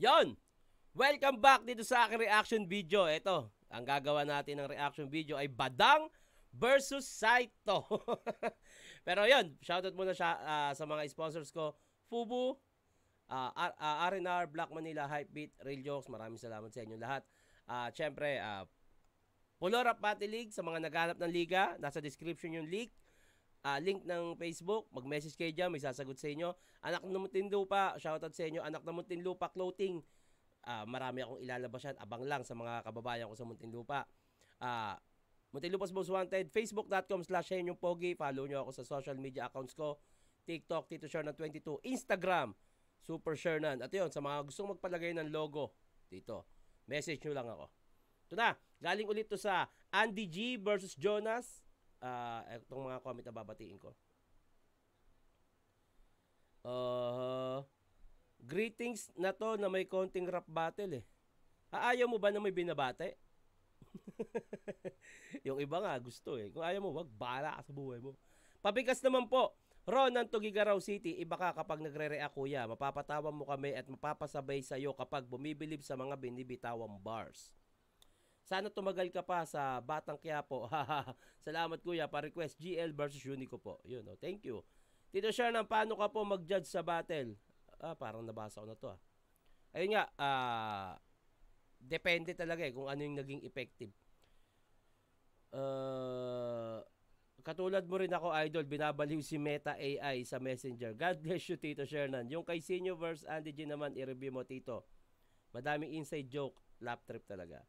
Yon! Welcome back dito sa aking reaction video. Ito, ang gagawa natin ng reaction video ay Badang versus Saito. Pero yon, shoutout muna siya sa mga sponsors ko. Fubu, R&R, Black Manila, Hypebeat, Real Jokes. Maraming salamat sa inyo lahat. Siyempre, Pulorap Pati League sa mga naghanap ng liga. Nasa description yung link. Link ng Facebook. Mag-message kayo dyan. May sasagot sa inyo. Anak ng Muntinlupa. Shoutout sa inyo. Anak ng Muntinlupa Clothing. Marami akong ilalabas yan. Abang lang sa mga kababayan ko sa Muntinlupa. Muntinlupa's Most Wanted. Facebook.com/HenyongPogi. Follow nyo ako sa social media accounts ko. TikTok, Tito Shernan 22. Instagram, Super Shernan. At yun, sa mga gustong magpalagay ng logo dito, message nyo lang ako. Ito na. Galing ulit to sa Andy G versus Jonas. Itong mga comment na babatiin ko. Greetings na to na may konting rap battle eh. Ayaw mo ba na may binabate? Yung iba nga gusto eh. Kung ayaw mo, wag, bahala ka sa buhay mo. Pabigas naman po. Ronan Tugigaraw City, iba ka kapag nagre-react kuya. Mapapatawa mo kami at mapapasabay sa'yo kapag bumibilib sa mga binibitawang bars. Sana tumagal ka pa sa Batang Quiapo. Salamat kuya, pa-request GL versus Unico po. Yun, oh, thank you. Tito Shernan, paano ka po mag-judge sa battle? Parang nabasa ko na to Ayun nga, depende talaga kung ano yung naging effective. Katulad mo rin ako, idol, binabaliw si Meta AI sa Messenger. God bless you, Tito Shernan. Yung kay Senior versus Andy G naman, i-review mo, Tito. Madaming inside joke, lap trip talaga.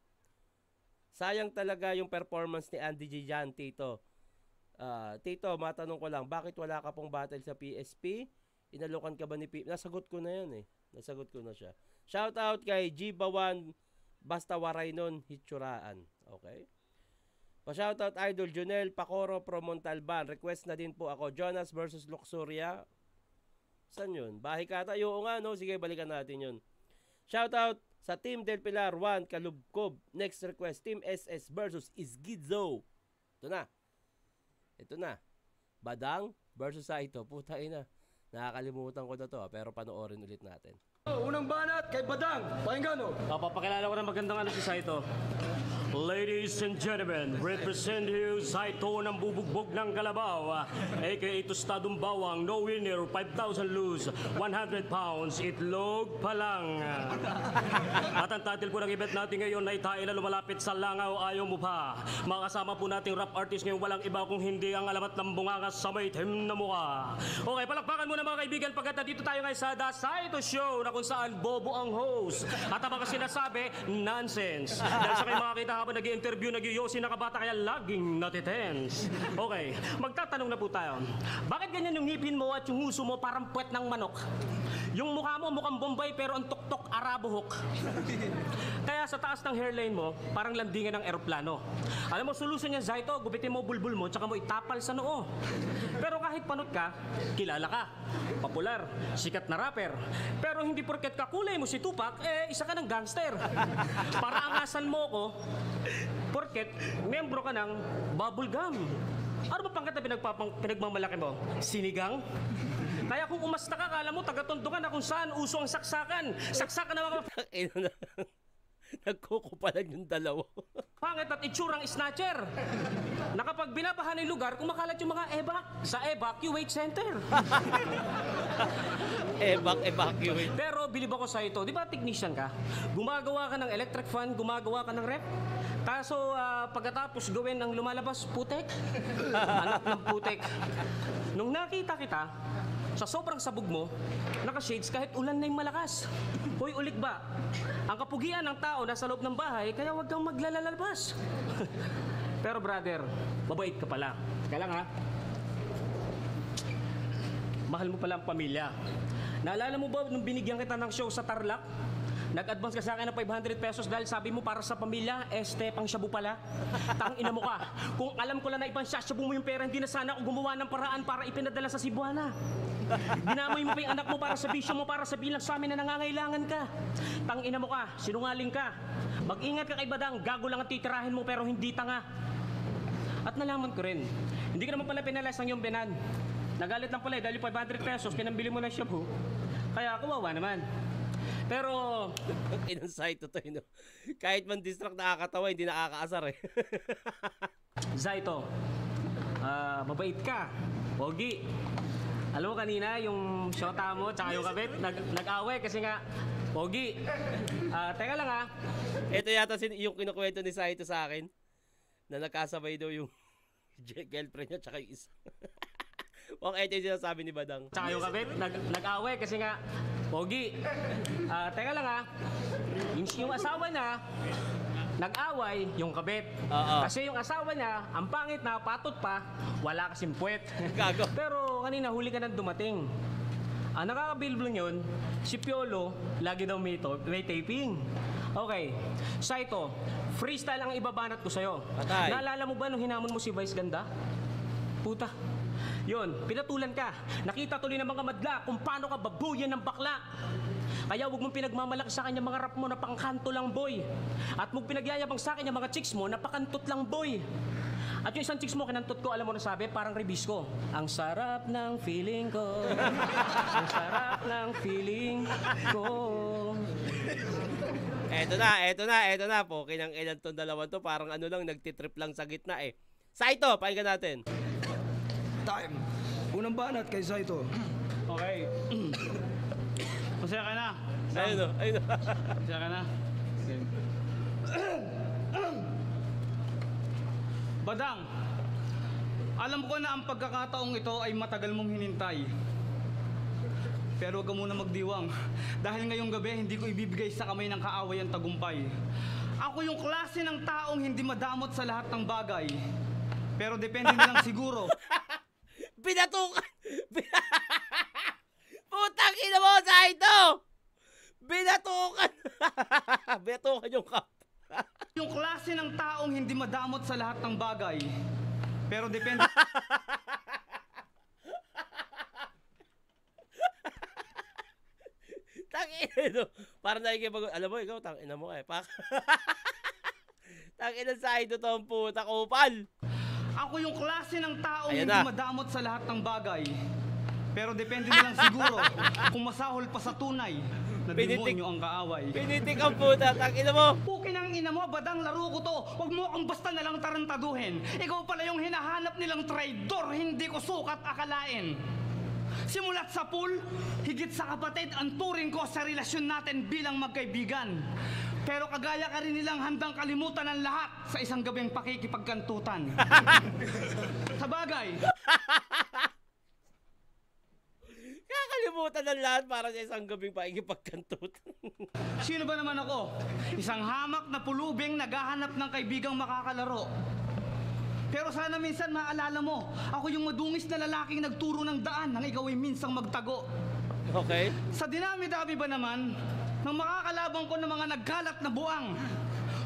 Sayang talaga yung performance ni Andy G dyan, Tito. Tito, matanong ko lang, bakit wala ka pong battle sa PSP? Inalokan ka ba ni P? Nasagot ko na yan eh. Nasagot ko na siya. Shoutout kay G Bawan, basta waray nun, hitsuraan. Okay? Pa-shoutout Idol Junel Pacoro from Montalban. Request na din po ako. Jonas versus Luxuria. Saan yun? Bahay kata? Oo nga, no? Sige, balikan natin yun. Shoutout sa Team Del Pilar 1, Kalubkob. Next request, Team SS versus Isgidzo. Ito na. Ito na. Badang versus Saito. Puta ina. Nakakalimutan ko na to pero panoorin ulit natin. Unang banat kay Badang. Pakinggan o. Papakilala ko ng magandang si Saito. Ladies and gentlemen, represent you Saito ng bubugbog ng Kalabaw, aka Tostadong Bawang, no winner, 5,000 lose, 100 pounds, itlog pa lang. At ang title po ng event natin ngayon ay tayo na lumalapit sa langaw, ayaw mo pa. Makasama po nating rap artist ngayon, walang iba kung hindi ang alamat ng bunganga sa may itim na mukha. Okay, palakpakan muna mga kaibigan pagkat dito tayo ngayon sa The Saito Show na kung saan bobo ang host. At ang mga sinasabi, nonsense. Dahil sa kayo makakita habang nag-i-interview, nag-i-yosi na kabata kaya laging natitense. Okay, magtatanong na po tayo. Bakit ganyan yung ngipin mo at yung huso mo parang puwet ng manok? Yung mukha mo mukhang Bombay pero ang tuktok Arabo hook. Kaya sa taas ng hairline mo, parang landingan ng eroplano. Alam mo, solusyon niya, Zaito, gupitin mo bulbul mo tsaka mo itapal sa noo. Pero kahit panot ka, kilala ka. Popular, sikat na rapper. Pero hindi porket kakulay mo si Tupac, isa ka ng gangster. Para angasan mo ko, porket membro ka ng bubble gum. Ano ba pangkat na pinagmamalaki mo? Sinigang? Kaya kung umasta ka, kala mo taga-Tondo ka na kung saan uso ang saksakan. Saksakan na mga Nagkukupalan yung dalawa. pangit at itsurang snatcher. Na kapag binabahan ng lugar, kumakalat yung mga evac sa evacuate center. Evacuate. Pero bilib ako sa ito, di ba technician ka? Gumagawa ka ng electric fan, gumagawa ka ng rep. Kaso pagkatapos gawin ang lumalabas, putek. Anak ng putek. Nung nakita kita, sa sobrang sabog mo, naka-shades kahit ulan na yung malakas. Hoy, ulit ba? Ang kapugian ng tao nasa loob ng bahay, kaya huwag kang maglalalabas. Pero brother, mabait ka pala. Kaya lang ha, mahal mo pala ang pamilya. Naalala mo ba nung binigyan kita ng show sa Tarlac? Nag-advance ka sa akin ng 500 pesos dahil sabi mo para sa pamilya, pang shabu pala. Tang ina mo ka. Kung alam ko lang na ibang shabu mo yung pera, hindi na sana ako gumawa ng paraan para ipinadala sa Cebuana. Dinamoy mo pa yung anak mo para sa bisyo mo, para sabihin lang sa amin na nangangailangan ka. Tang ina mo ka, sinungaling ka. Mag-ingat ka kay Badang, gago lang ang titirahin mo pero hindi tanga. At nalaman ko rin, hindi ka naman pala pinalas ang iyong binan. Nagalit lang pala dahil 500 pesos, pinambili mo ng shabu. Kaya kawawa naman. Pero Inang Saito to, no? Kahit man distract nakakatawa, hindi nakakaasar eh. Saito, mabait ka, pogi. Alam mo kanina, yung shota mo tsaka yung kabit, nag-away kasi nga, pogi. Teka lang Ito yata yung kinukwento ni Saito sa akin, na nagkasabay daw yung girlfriend niya tsaka yung isa. Ito yung sinasabi ni Badang. Tsaka yung kabit, nag-away kasi nga, pogi. Teka lang yung asawa na, nag-away yung kabit. Kasi yung asawa niya, ang pangit na, patot pa, wala kasing puwet. Gago. Pero kanina, huli ka nang dumating. Nakakabilblo yun, si Piolo, lagi daw may taping. Okay, Saito, freestyle ang ibabanat ko sa'yo. Patay. Naalala mo ba nung hinamon mo si Vice Ganda? Puta. Yun, pinatulan ka. Nakita tuloy ng mga madla kung paano ka babuyan ng bakla. Kaya huwag mong pinagmamalaki sa kanya mga rap mo na pangkanto lang, boy. At huwag pinagyayabang sa akin yung mga chicks mo na pakantot lang, boy. At yung isang chicks mo, kinantot ko, alam mo na sabi, parang Rebisco. Ang sarap ng feeling ko. Ang sarap ng feeling ko. Eto na po. Kinang-ilan tong dalawan to, parang ano lang, nagtitrip lang sa gitna eh. Saito, pakinggan natin. Time. Unang banat kay Saito. Okay. Masaya ka na. Ayun o. Masaya ka na. Okay. Badang, alam ko na ang pagkakataong ito ay matagal mong hinintay. Pero huwag ka muna magdiwang. Dahil ngayong gabi, hindi ko ibibigay sa kamay ng kaaway ang tagumpay. Ako yung klase ng taong hindi madamot sa lahat ng bagay. Pero depende na lang siguro. Binatukan! Putang ina mo, Saito! Binatukan! Binatukan yung cup. Yung klase ng taong hindi madamot sa lahat ng bagay. Pero depende... Tangina no. Parang nakikipag... Alam mo, ikaw, tangina mo eh. Tangina Saito to ang puta, kupal! Ako yung klase ng taong Ayan hindi na. madamot sa lahat ng bagay. Pero depende na lang siguro kung masahol pa sa tunay na Pinitik- demonyo ang kaaway. Pinitik ang puta, tangina mo! Pukin ang ina mo, badang laro ko to. Huwag mo akong basta nalang tarantaduhin. Ikaw pala yung hinahanap nilang traidor, hindi ko sukat akalain. Simulat sa pool, higit sa kapatid, ang turing ko sa relasyon natin bilang magkaibigan. Pero kagaya ka rin nilang handang kalimutan ang lahat sa isang gabing pakikipagkantutan. Sa bagay, Kakalimutan ng lahat para sa isang gabing paikipagkantutan. sino ba naman ako? Isang hamak na pulubing naghahanap ng kaibigang makakalaro. Pero sana minsan maalala mo, ako yung madungis na lalaking nagturo ng daan nang ikaw ay minsang magtago. Okay? Sa dinami-dami ba naman ng makakalabang ko ng mga nagkalat na buwang?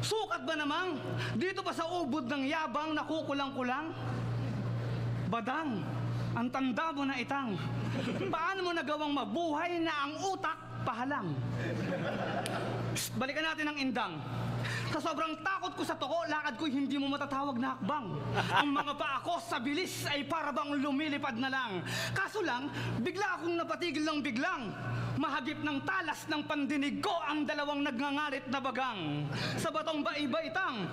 Sukat ba namang dito pa sa ubod ng yabang na kukulang-kulang? Badang, ang tanda mo na itang. Paano mo nagawang mabuhay na ang utak pahalang? Psst, balikan natin ang indang. Sa sobrang takot ko sa toko, lakad ko'y hindi mo matatawag na hakbang. Ang mga paa ko sa bilis ay para bang lumilipad na lang. Kaso lang, bigla akong napatigil ng biglang. Mahagip ng talas ng pandinig ko ang dalawang nagngangalit na bagang. Sa batong baibaitang,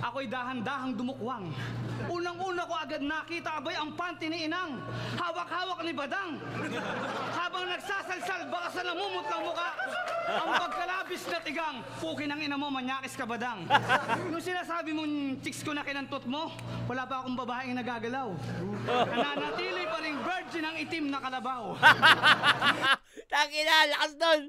ako'y dahan-dahang dumukwang. Unang-una ko agad nakita abay ang panty ni Inang. Hawak-hawak ni Badang. Habang nagsasalsal, baka sa namumutlang muka. Ang pagkalabis na tigang. Pukin ang ina mo, manyakis ka Badang. Nung sinasabi mong chicks ko na kinantot mo, wala pa akong babaeng nagagalaw. Nananatili pa ring virgin ang itim na kalabaw. Tangina, lakas doon!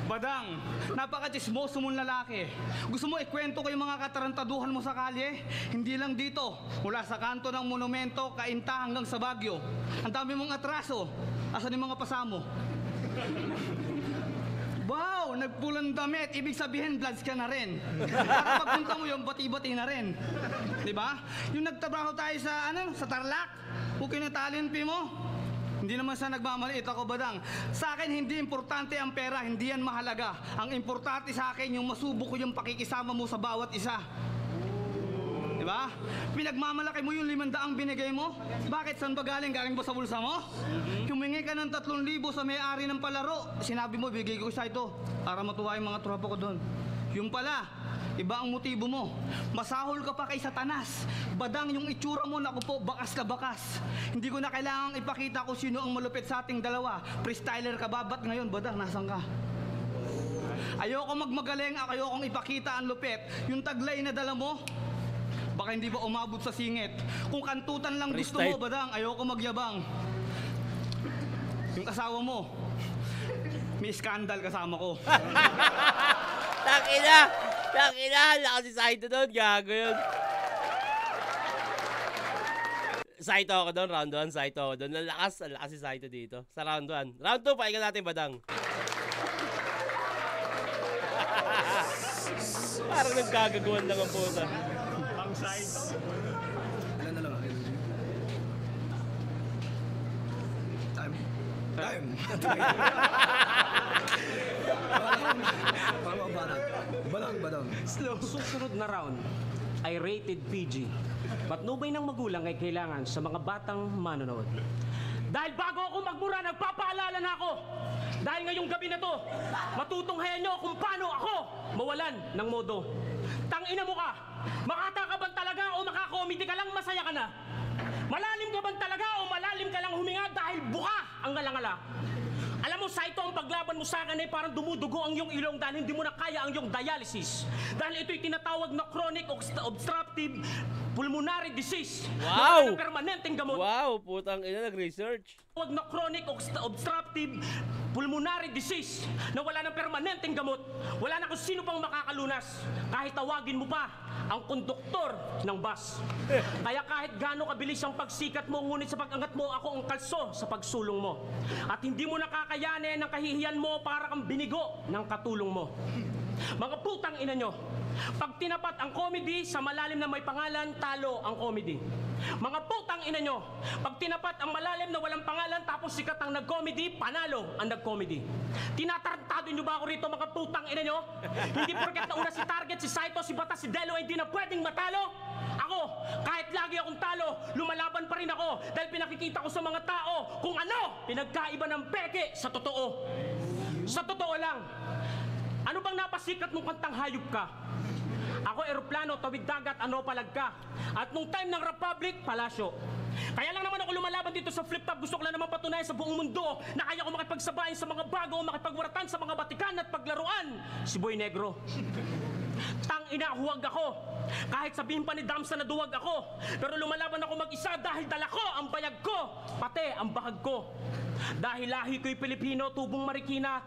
Badang, napaka-chismoso mong lalaki. Gusto mo ikwento ko yung mga katarantaduhan mo sa kalye? Hindi lang dito. Mula sa kanto ng monumento, Kainta hanggang sa Baguio. Ang dami mong atraso. Asan yung mga pasamo? Wow, nagpulang damit. Ibig sabihin, bloods ka na rin. Para pagpunta mo yung bati-bati na rin. Diba? Yung nagtrabaho tayo sa, sa Tarlac. Kung kinatalent mo. Hindi naman sa nagmamaliit ako, Badang. Sa akin, hindi importante ang pera, hindi yan mahalaga. Ang importante sa akin, yung masubo ko yung pakikisama mo sa bawat isa. Diba? ba? Pinagmamalaki mo yung 500 binigay mo? Bakit? Saan ba galing? Galing ba sa bulsa mo? Humingi ka ng 3,000 sa may-ari ng palaro. Sinabi mo, bigay ko sa ito para matuwa yung mga tropa ko doon. Yung pala, iba ang motibo mo. Masahol ka pa kay Satanas. Badang yung itsura mo, naku po, bakas ka bakas. Hindi ko na kailangang ipakita kung sino ang malupit sa ating dalawa. Freestyler ka ba? Ba't ngayon, badang, nasan ka? Ayoko magmagaling, ayokong ipakita ang lupit. Yung taglay na dala mo, baka hindi ba umabot sa singit. Kung kantutan lang gusto mo, badang, ayoko magyabang. Yung asawa mo, may skandal kasama ko. Takina! Lakas si Saito doon. Gago yun. Saito ako doon. Round 1, Saito ako doon. Ang lakas si Saito dito. Sa round 1. Round 2, pahinga natin, badang. Parang nagkagaguan lang ang puta. Ang Saito. Ilan na lang ah? Time. Balang. Susunod na round ay rated PG. Patnubay ng magulang ay kailangan sa mga batang manonood. Dahil bago ako magmura, nagpapaalala na ako. Dahil ngayong gabi na to, matutunghayan nyo kung paano ako mawalan ng modo. Tangina mo ka, makata ka ba talaga o makakomedy ka lang, masaya ka na? Malalim ka ba talaga o malalim ka lang huminga dahil buka ang ngalangala? Alam mo, Saito, ang paglaban mo sa akin ay parang dumudugo ang iyong ilong dahil hindi mo na kaya ang iyong dialysis. Dahil ito'y tinatawag na chronic obstructive pulmonary disease. Wow! Na permanenteng gamot. Wow, putang ina, nag-research. Tawag na chronic obstructive pulmonary disease na wala ng permanenteng gamot. Wala na kung sino pang makakalunas. Kahit tawagin mo pa ang konduktor ng bus. Kaya kahit gaano kabilis ang pagsikat mo, ngunit sa pag-angat mo, ako ang kalso sa pagsulong mo. At hindi mo nakakayanin ang kahihiyan mo para kang binigo ng katulong mo. Mga putang ina nyo, pag tinapat ang comedy sa malalim na may pangalan, talo ang comedy. Mga putang ina nyo, pag tinapat ang malalim na walang pangalan tapos sikat ang nag-comedy, panalo ang nag-comedy. Tinatarantado nyo ba ako rito, mga putang ina nyo? Hindi porket nauna si Target, si Saito, si Bata, si Delo, hindi na pwedeng matalo. Ako, kahit lagi akong talo, lumalaban pa rin ako dahil pinakikita ko sa mga tao kung ano pinagkaiba ng peke sa totoo. Sa totoo lang, ano bang napasikat nung kantang hayop ka? Ako eroplano, tawid dagat, ano palag ka. At nung time ng Republic, palasyo. Kaya lang naman ako lumalaban dito sa flip top. Gusto ko lang naman patunayan sa buong mundo na kaya ko makipagsabayin sa mga bago, makipagwaratan sa mga batikan at paglaruan. Si Boy Negro. Tangina, huwag ako. Kahit sabihin pa ni Damsa na duwag ako. Pero lumalaban ako mag-isa dahil dala ko ang bayag ko, pati ang bahag ko. Dahil lahi ko'y Pilipino, tubong Marikina,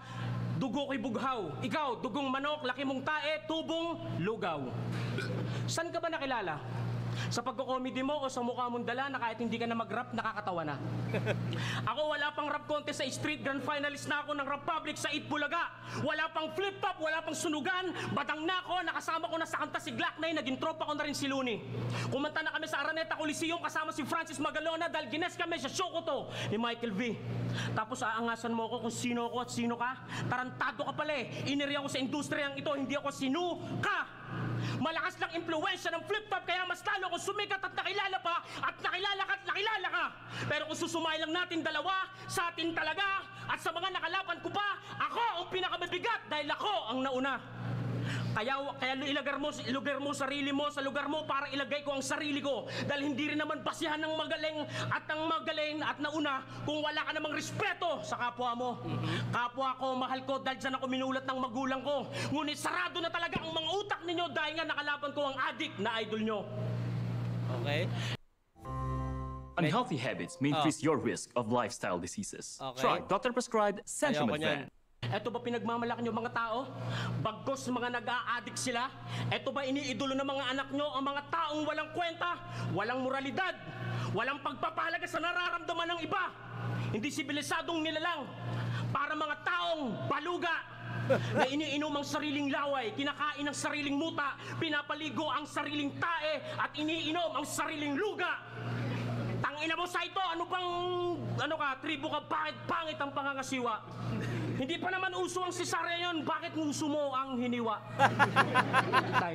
dugo ko'y bughaw. Ikaw, dugong manok, laki mong tae, tubong lugaw. San ka ba nakilala? Sa pagko-comedy mo o sa mukha mong dala na kahit hindi ka na mag-rap, nakakatawa na? Ako wala pang rap contest sa street, grand finalist na ako ng Republic sa Itbulaga. Wala pang flip-top, wala pang sunugan, batang na ako, nakasama ko na sa kanta si Glock 9, naging tropa ko na rin si Looney. Kumanta na kami sa Araneta Coliseum kasama si Francis Magalona dahil gines kami sa show ko to ni Michael V. Tapos aangasan mo ako kung sino ako at sino ka? Tarantado ka pala eh. Iniri ako sa industriyang ito, hindi ako sino ka. Malakas lang impluwensya ng flip-top kaya mas lalo kung sumikat at nakilala pa at nakilala ka at nakilala ka. Pero kung susumay lang natin dalawa, sa atin talaga at sa mga nakalaban ko pa, ako ang pinakamabigat dahil ako ang nauna. Kaya ilagay mo sarili mo sa lugar mo para ilagay ko ang sarili ko. Dahil hindi rin naman basihan ng magaling at nauna kung wala ka namang respeto sa kapwa mo. Kapwa ko, mahal ko dahil dyan ako minulat ng magulang ko. Ngunit sarado na talaga ang mga utak ninyo dahil nga nakalaban ko ang addict na idol nyo. Okay. Unhealthy habits may increase your risk of lifestyle diseases. Okay. Try doctor-prescribed Ayoko Centrum niyan. Advance. Eto ba pinagmamalaki nyo mga tao? Bagkos mga nag-a-addict sila? Eto ba iniidolo ng mga anak nyo ang mga taong walang kwenta, walang moralidad, walang pagpapahalaga sa nararamdaman ng iba? Hindi sibilisadong nilalang para mga taong baluga na iniinom ang sariling laway, kinakain ang sariling muta, pinapaligo ang sariling tae at iniinom ang sariling luga. Tangina mo, Saito, ano ka, tribo ka, bakit pangit ang pangangasiwa? Hindi pa naman uso ang cesarean, bakit nguso mo ang hiniwa? Tay.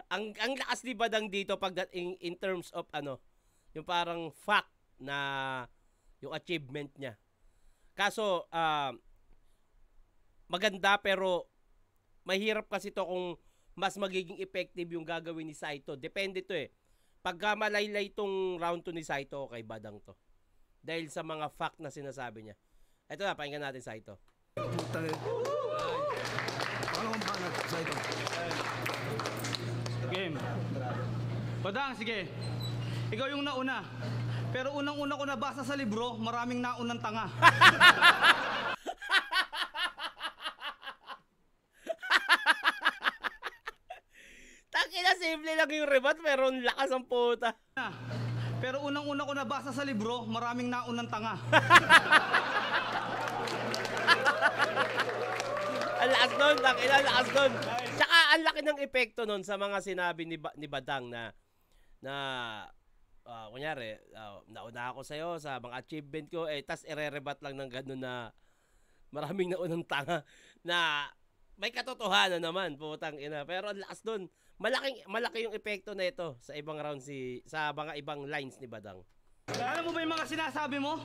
ang lakas ni Badang dito pagdating in terms of ano, yung parang fact na yung achievement niya. Kaso maganda pero mahirap kasi to kung mas magiging effective yung gagawin ni Saito. Depende to eh. Pagka malaylay tong round 2 ni Saito, kay Badang to. Dahil sa mga fact na sinasabi niya. Ito na, pakinggan natin Saito. Puta eh. Paano kung banat, Saito? Game. Badang, sige. Ikaw yung nauna. Pero unang-una ko nabasa sa libro, maraming naunang tanga. Takina, simple lang yung rebut, pero ang lakas ang puta. Pero unang-una ko nabasa sa libro, maraming naunang tanga. Ang lakas nun, takina, lakas nun. Tsaka ang laki ng epekto nun sa mga sinabi ni Badang na kunyari, nauna ako sa'yo sa mga achievement ko, tas ire-rebat lang ng gano'n na maraming naunang tanga na may katotohanan naman, putang ina. Pero ang lakas nun. Malaki yung epekto na ito sa ibang round sa mga ibang lines ni Badang. Alam mo ba yung mga sinasabi mo?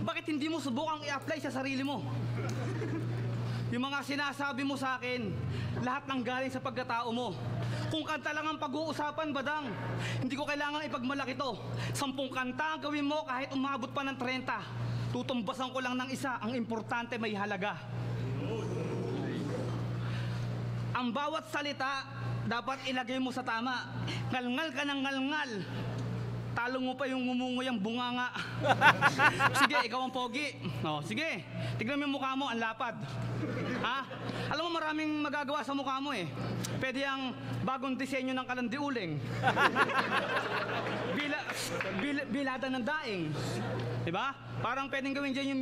Bakit hindi mo subukang i-apply sa sarili mo? Yung mga sinasabi mo sa akin, lahat ng galing sa pagkatao mo. Kung kanta lang ang pag-uusapan, Badang, hindi ko kailangan ipagmalaki to. 10 kanta ang gawin mo kahit umabot pa ng 30. Tutumbasan ko lang ng isa, ang importante may halaga. Ang bawat salita, dapat ilagay mo sa tama. Ngalngal ka ng ngalngal. Talo mo pa yung ngumunguyang bunganga. Sige, ikaw ang pogi. Oh, sige, tignan mo yung mukha mo, ang lapad. Ha? Alam mo maraming magagawa sa mukha mo eh. Pwede ang bagong disenyo ng kalandiuling. Bilada ng daing. Diba? Parang pwedeng gawin dyan yung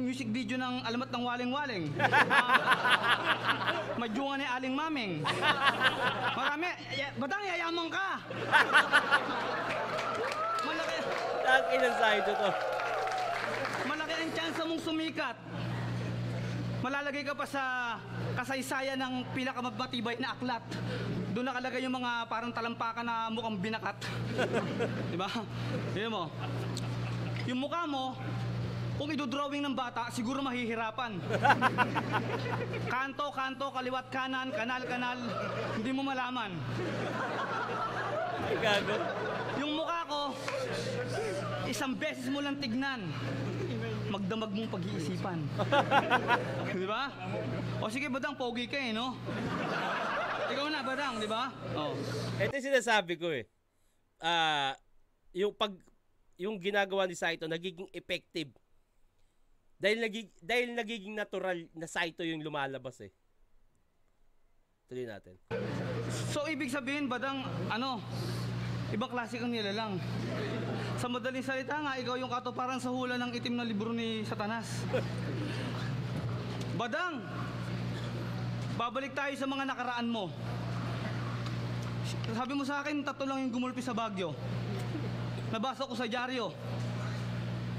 music video ng Alamat ng Waling-Waling. Madyungan ni Aling Maming. Marami, Badang, yayaman ka. Malaki. Takinang Saito to. Malaki ang tsansa mong sumikat. Malalagay ka pa sa kasaysayan ng pinakamatibay na aklat. Doon nakalagay yung mga parang talampakan na mukhang binakat. Diba? Tignan mo. Yung mukha mo, kung idodrawing ng bata, siguro mahihirapan. Kanto, kaliwat kanan, kanal, hindi mo malaman. Gago. Yung mukha ko, isang beses mo lang tignan. Magdamag mong pag-iisipan. Di ba? O sige, Badang, pogi ka eh, no? Ikaw na, Badang, di ba? Oh. Ito yung sinasabi ko eh. Yung ginagawa ni Saito nagiging effective. Dahil nagiging natural na Saito yung lumalabas eh. Tuloy natin. So, ibig sabihin, Badang, ibang klase kang nilalang. Sa madaling salita nga, ikaw yung katuparan sa hula ng itim na libro ni Satanas. Badang, babalik tayo sa mga nakaraan mo. Sabi mo sa akin, 3 lang yung gumulpi sa Baguio. Nabasa ko sa dyaryo.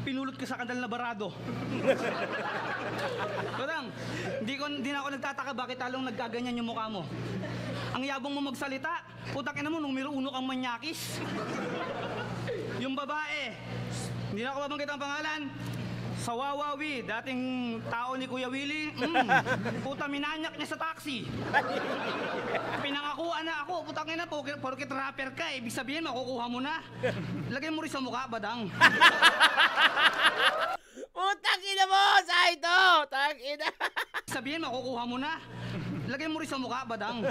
Pinulot ka sa Kanal na Barado. Badang, hindi na ako nagtataka bakit talong nagkaganyan yung mukha mo. Ang yabang mo magsalita, putak ina mo, numero 1 kang manyakis. Yung babae, hindi na ako babanggit ang pangalan. Sa Wawawi, dating tao ni Kuya Willie, puta minanyak niya sa taxi. Pinangakuan na ako, putak ina, porkit rapper ka, ibig sabihin makukuha mo na. Lagay mo rin sa mukha, Badang. Putang ina mo, Saito! Tang ina. Sabihin makukuha mo na. Lagay mo rin sa mukha, Badang.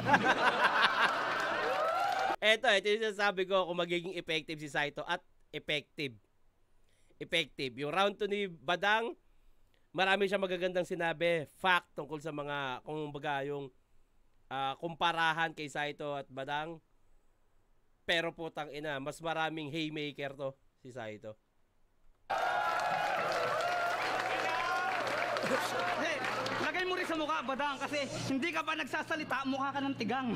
Ito yung sinasabi ko kung magiging effective si Saito at effective. Yung round 2 ni Badang, marami siya magagandang sinabi, fact tungkol sa mga, kung baga yung kumparahan kay Saito at Badang. Pero putang ina, mas maraming haymaker to si Saito. Hey, lagay mo rin sa mukha, Badang, kasi hindi ka pa nagsasalita, mukha ka ng tigang.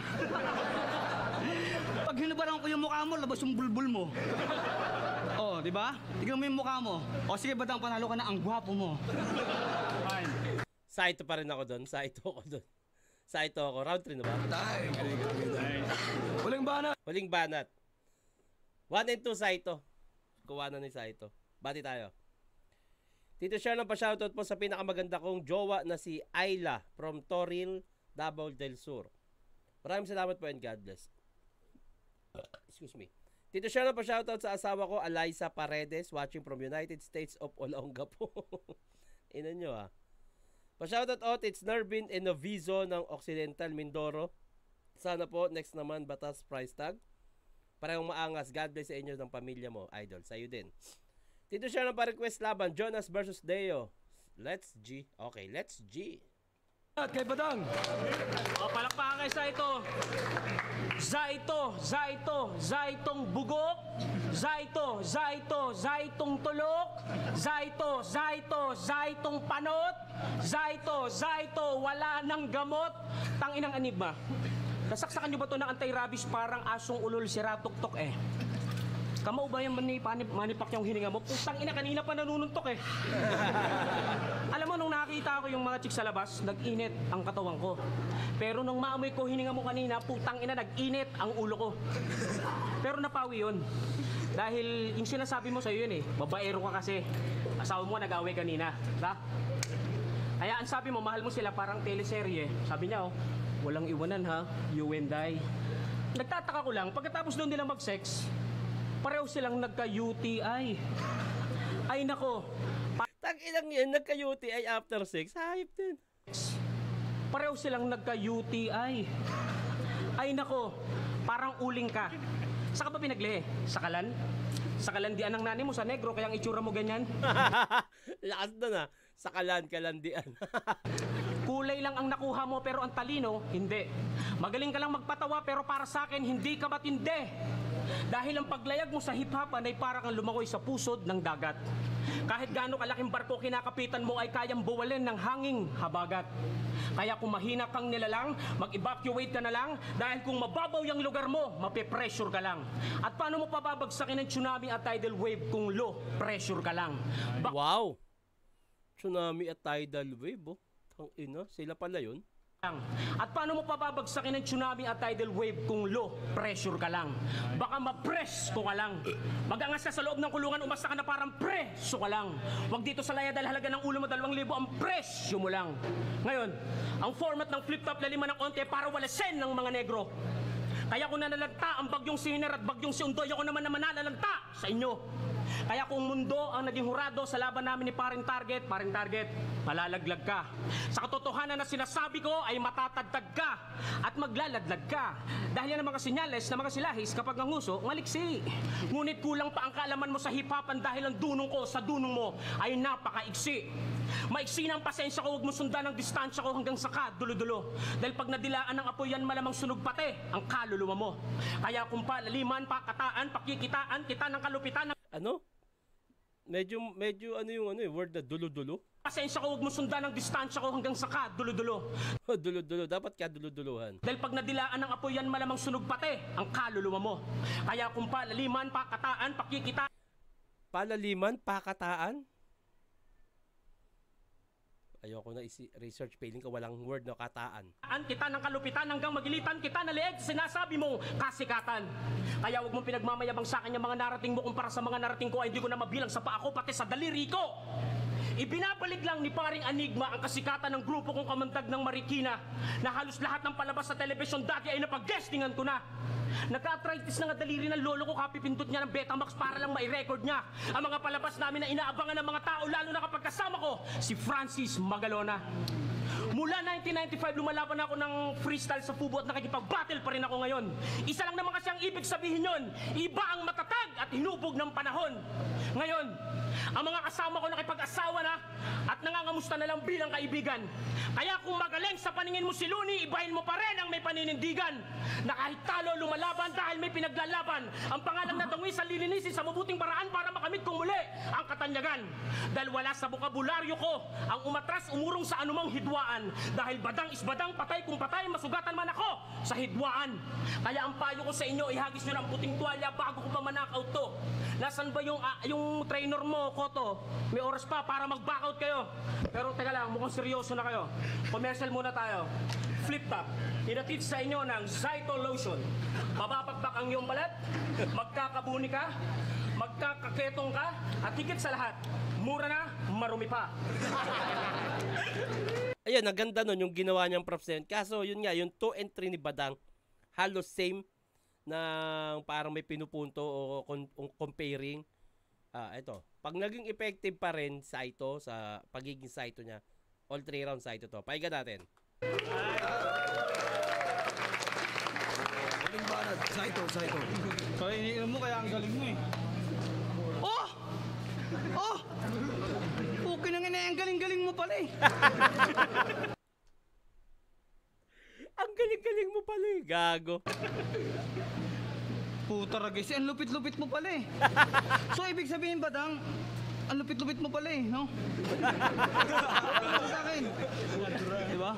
Pag hinubaran ko yung mukha mo, labas yung bulbul mo. Oh, di ba? Tignan mo yung mukha mo. O sige, Badang, panalo ka na, ang gwapo mo. Fine. Saito pa rin ako doon. Saito Saito ako. Round 3 na ba? Time. Huling banat. Huling banat. 1 and 2 Saito. Kuha na ni Saito. Bati tayo. Tito Share lang pa-shoutout po sa pinakamaganda kong jowa na si Ayla from Toril, Davao del Sur. Maraming salamat po and God bless. Excuse me. Tito Share lang pa-shoutout sa asawa ko, Eliza Paredes, watching from United States of Olongapo. Ina nyo ah. Pa-shoutout out, it's Nervin Enovizo ng Occidental Mindoro. Sana po, next naman, Batas price tag. Parehong maangas. God bless sa inyo ng pamilya mo, idol. Sa'yo din. Tito Share lang pa-request laban, Jonas versus Deo. Let's G. Okay, let's G. At kay Badang. O, palakpakan kay Zaitong bugok, Zaitong tulok, Zaitong panot, Zaito, wala nang gamot. Tanginang enigma. Nasaksakan nyo ba ito ng anti-rabies parang asong ulol sira tuktok eh? Kamao ba yung manipak yung hininga mo? Putang ina, kanina pa nanununtok eh. Alam mo, nung nakita ko yung mga chicks sa labas, nag-init ang katawan ko. Pero nung maamoy ko hininga mo kanina, putang ina, nag-init ang ulo ko. Pero napawi yun. Dahil yung sinasabi mo sa'yo yun eh, babaero ka kasi. Asawa mo nag-away kanina. Diba? Kaya ang sabi mo, mahal mo sila parang teleserye. Sabi niya, oh, walang iwanan ha, you and I. Nagtataka ko lang, pagkatapos doon nila mag-sex, pareho silang nagka-UTI. Ay nako. Tag-ilang yan, nagka-UTI after sex. Hayop din. Pareho silang nagka-UTI. Ay nako. Parang uling ka. Saan ka ba pinaglehe? Sa kalan? Sa kalandian ng nanay mo sa negro, kaya ang itsura mo ganyan? Lakas na na. Sa kalandian. Kulay lang ang nakuha mo pero ang talino, hindi. Magaling ka lang magpatawa pero para sa akin, hindi ka matindi. Dahil ang paglayag mo sa hip-hopan ay parang kang lumakoy sa pusod ng dagat. Kahit gaano kalaking barko kinakapitan mo ay kayang buwalin ng hanging habagat. Kaya kung mahina kang nilalang, mag-evacuate ka na lang dahil kung mababaw yung lugar mo, mapipressure ka lang. At paano mo pababagsakin ng tsunami at tidal wave kung low pressure ka lang? Wow. Tsunami at tidal wave, oh. Ang ina, sila pala yun. At paano mo pababagsakin ng tsunami at tidal wave kung low pressure ka lang? Baka ma-press ko ka lang. Magangas ka sa loob ng kulungan, umasta ka na parang preso ka lang. Huwag dito sa laya dahil halaga ng ulo mo 2,000 ang presyo mo lang. Ngayon, ang format ng flip-top laliman ng konti para walasin ng mga negro. Kaya kung nanalanta ang bagyong Sinner at bagyong si Undoy, ako naman nanalanta sa inyo. Kaya kung mundo ang naging hurado sa laban namin ni Paring Target, malalaglag ka. Sa katotohanan na sinasabi ko ay matatagtag ka at maglalaglag ka. Dahil yan ang mga sinyales na mga silahis kapag nanguso, maliksi. Ngunit kulang pa ang kaalaman mo sa hip-hopan dahil ang dunong ko sa dunong mo ay napakaiksi. Maiksi na ang pasensya ko, huwag mo sundan ang distansya ko hanggang sa kadulo-dulo. Dahil pag nadilaan ng apoy yan, malamang sunog pati ang kaluluwa mo. Kaya kung palaliman, pakataan, pakikitaan, kita ng kalupitan ng... Ano? Medyo ano yung word na dulo-dulo? Pasensya ko, huwag mo sundan ang distansya ko hanggang sa kadulo-dulo. Dulo-dulo, dapat kadulo-duluhan. Dahil pag nadilaan ng apoy yan, malamang sunog pati ang kaluluwa mo. Kaya kung palaliman, pakataan, pakikitaan... Palaliman, pakataan? Ayoko na research, feeling ko walang word na kataan. Kita ng kalupitan hanggang magilitan kita na leeg, sinasabi mong kasikatan. Kaya huwag mong pinagmamayabang sa akin yung mga narating mo kumpara sa mga narating ko ay hindi ko na mabilang sa paa ko pati sa daliri ko. Ibinabalik lang ni Paring Enigma ang kasikatan ng grupo kong kamandag ng Marikina na halos lahat ng palabas sa telebisyon dati ay napag-guestingan ko na. Nagka-arthritis na nga daliri ng lolo ko, kapipindot niya ng Betamax para lang mai-record niya ang mga palabas namin na inaabangan ng mga tao, lalo na kapag kasama ko si Francis Magalona. Mula 1995, lumalaban ako ng freestyle sa Pubo at nakikipag-battle pa rin ako ngayon. Isa lang naman kasi ang ibig sabihin yun, iba ang matatag at hinubog ng panahon. Ngayon, ang mga kasama ko nakipag-asawa na at nangangamusta na lang bilang kaibigan. Kaya kung magaling sa paningin mo si Looney, ibahin mo pa rin ang may paninindigan. Na kahit talo, lumalaban dahil may pinaglalaban. Ang pangalan na dungis sa lilinisin sa mabuting paraan para makamit kong muli ang katanyagan. Dahil wala sa bokabularyo ko ang umatras umurong sa anumang hidwaan. Dahil badang is badang, patay kung patay, masugatan man ako sa hidwaan. Kaya ang payo ko sa inyo, ihagis nyo ng puting tuwalya bago ko pa manakaw to. Nasaan ba yung trainer mo, Koto? May oras pa para mag-back out kayo. Pero teka lang, mukhang seryoso na kayo. Commercial muna tayo. Flip top. resulta, inatid sa inyo ng Saito Lotion. Mapapakpak ang iyong balat, magkakabuni ka, magkakaketong ka, at higit sa lahat, mura na, marumi pa. Ayun, ang ganda nun yung ginawa niyang props na yun. Kaso yun nga, yung 2 and 3 ni Badang, halos same na parang may pinupunto o comparing. Ito, pag naging effective pa rin Saito sa pagiging Saito niya, all 3 round Saito to. Pahiga natin. Huling banat, Saito. So, iniinom mo kaya ang galing mo eh. Oh! Oh! Okay nang ang galing-galing mo pala eh. Ang galing-galing mo pala eh, gago. Puta ragis, ang lupit-lupit mo pala eh. So, ibig sabihin, Badang, ang lupit-lupit mo pala eh, no? Sa akin. Diba?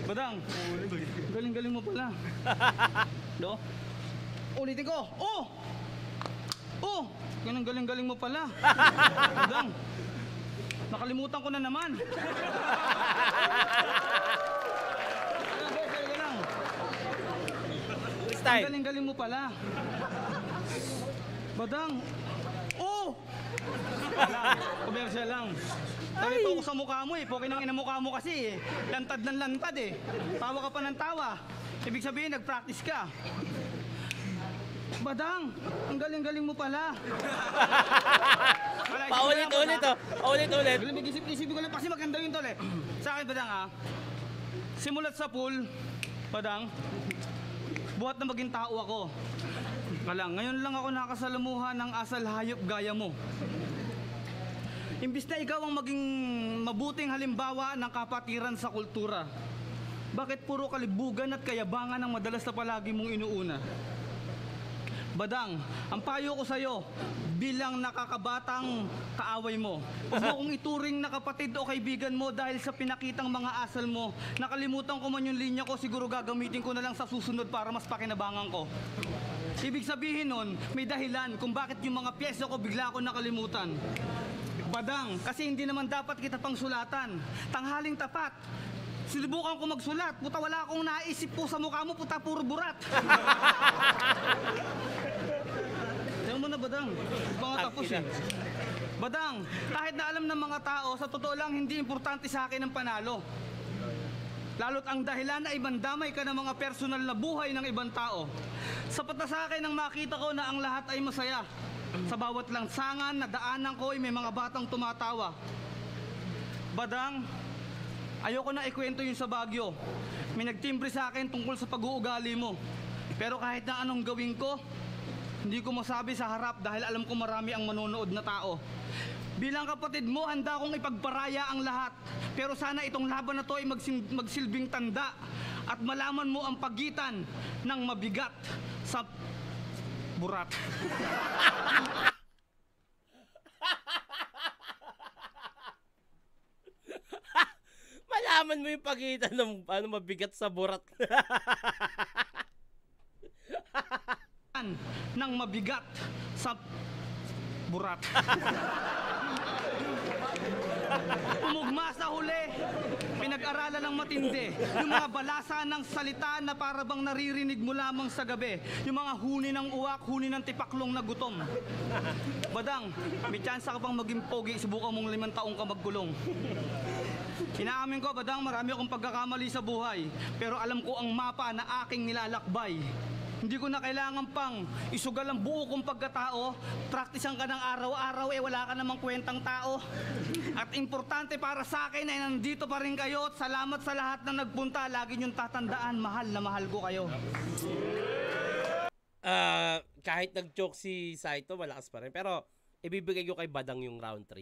Badang, galing-galing mo pala. No? Ulitin ko. Oh! Oh! Ganang galing-galing mo pala. Badang, nakalimutan ko na naman. Sige lang. This Ang time. galing-galing mo pala. Badang. Oh! Komersyal lang. Nalito ko sa mukha mo eh. Pokin ang ina mukha mo kasi eh. Lantad ng lantad eh. Tawa ka pa ng tawa. Ibig sabihin, nag-practice ka. Badang, ang galing-galing mo pala. Paulit-ulit oh. Paulit-ulit. Isipin ko lang kasi maganda yun tol eh. Sa akin, Badang ah. Simulat sa pool, Badang, buhat na maging tao ako. Ngayon lang ako nakasalamuhan ng asal hayop gaya mo. Imbis na ikaw ang maging mabuting halimbawa ng kapatiran sa kultura, bakit puro kalibugan at kayabangan ang madalas na palagi mong inuuna? Badang, ang payo ko sa'yo, bilang nakakabatang kaaway mo, huwag mo kong ituring na kapatid o kaibigan mo dahil sa pinakitang mga asal mo. Nakalimutan ko man yung linya ko, siguro gagamitin ko na lang sa susunod para mas pakinabangan ko. Ibig sabihin nun, may dahilan kung bakit yung mga pyesa ko bigla ako nakalimutan. Badang, kasi hindi naman dapat kita pang sulatan. Tanghaling tapat. Sinubukan ko magsulat. Puta, wala akong naisip po sa mukha mo. Puta, puro burat. Tingnan mo na, Badang. Mga tapos eh. Badang, kahit na alam ng mga tao, sa totoo lang, hindi importante sa akin ang panalo. Lalo't ang dahilan ay mandamay ka ng mga personal na buhay ng ibang tao. Sapat na sa akin ang makita ko na ang lahat ay masaya. Sa bawat lansangan na daanan ko ay may mga batang tumatawa. Badang, ayoko na ikwento yun sa Baguio. May nagtimbre sa akin tungkol sa pag-uugali mo. Pero kahit na anong gawin ko, hindi ko masabi sa harap dahil alam ko marami ang manonood na tao. Bilang kapatid mo, handa kong ipagparaya ang lahat. Pero sana itong laban na to ay magsilbing tanda at malaman mo ang pagitan ng mabigat sa burat. Malaman mo yung pagitan ng mabigat sa burat. Ng mabigat sa burat. Umugma sa huli, pinag-aralan ng matindi, yung mga balasa ng salita na para bang naririnig mo lamang sa gabi, yung mga huni ng uwak, huni ng tipaklong na gutom. Badang, may tsansa ka bang maging pogi, subukan mong 5 taong ka magkulong. Inaamin ko, Badang, marami akong pagkakamali sa buhay, pero alam ko ang mapa na aking nilalakbay. Hindi ko na kailangan pang isugal ang buo kong pagkatao. Praktisan ka ng araw-araw, wala ka namang kwentang tao. At importante para sa akin ay nandito pa rin kayo. At salamat sa lahat na nagpunta. Lagi niyong tatandaan, mahal na mahal ko kayo. Kahit nag-joke si Saito, malakas pa rin. Pero ibibigay ko kay Badang yung round 3.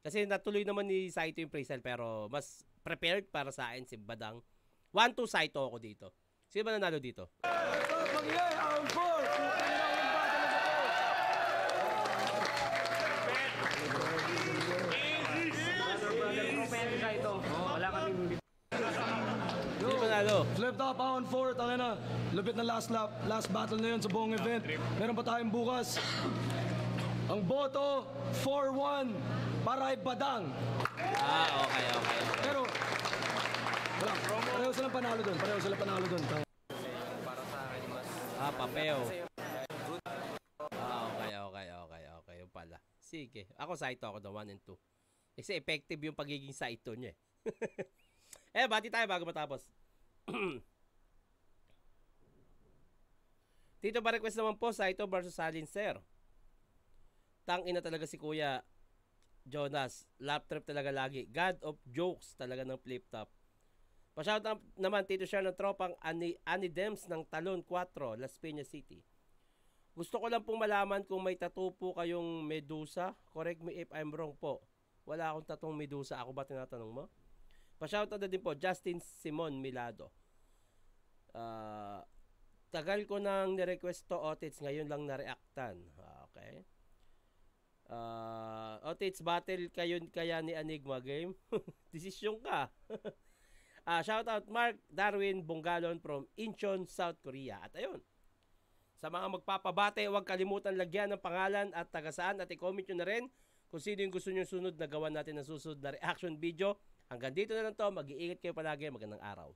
Kasi natuloy naman ni Saito yung freestyle, pero mas prepared para sa akin si Badang. 1-2 Saito ako dito. Sino ba nanalo dito? Pag-iay, round 4. Sino ba nanalo? Flip top, round 4. Tangin na. Lupit na last lap. Last battle na yun sa buong event. Meron pa tayong bukas. Ang boto, 4-1 para kay Badang. Okay. Pero, Wala. Pareho silang panalo doon. Pareho silang panalo doon. Papeo. Okay. Yung pala. Sige. Ako Saito ako the 1 and 2. Kasi effective yung pagiging Saito niya eh. Bati tayo bago matapos. Tito ba request naman po Saito versus Salinser. Tang-ina talaga si Kuya Jonas. Lap trip talaga lagi. God of jokes talaga ng flip top. Pa-shoutout naman Tito Share ng tropang Anidems ng Talon 4, Las Piñas City. Gusto ko lang pong malaman kung may tattoo po kayong Medusa. Correct me if I'm wrong po. Wala akong tattoo Medusa. Ako ba tinatanong mo? Pa-shoutout na din po Justin Simon Milado. Tagal ko nang nirequest to Otits. Ngayon lang na-reactan. Okay. Otits, battle kayo kaya ni Enigma Game? Desisyon ka. Shoutout Mark Darwin Bungalon from Incheon, South Korea. At ayun, sa mga magpapabate, huwag kalimutan lagyan ng pangalan at tagasaan at i-comment nyo na rin kung sino yung gusto nyo sunod na gawan natin ng susunod na reaction video. Hanggang dito na lang to. Mag-iingat kayo palagi. Magandang araw.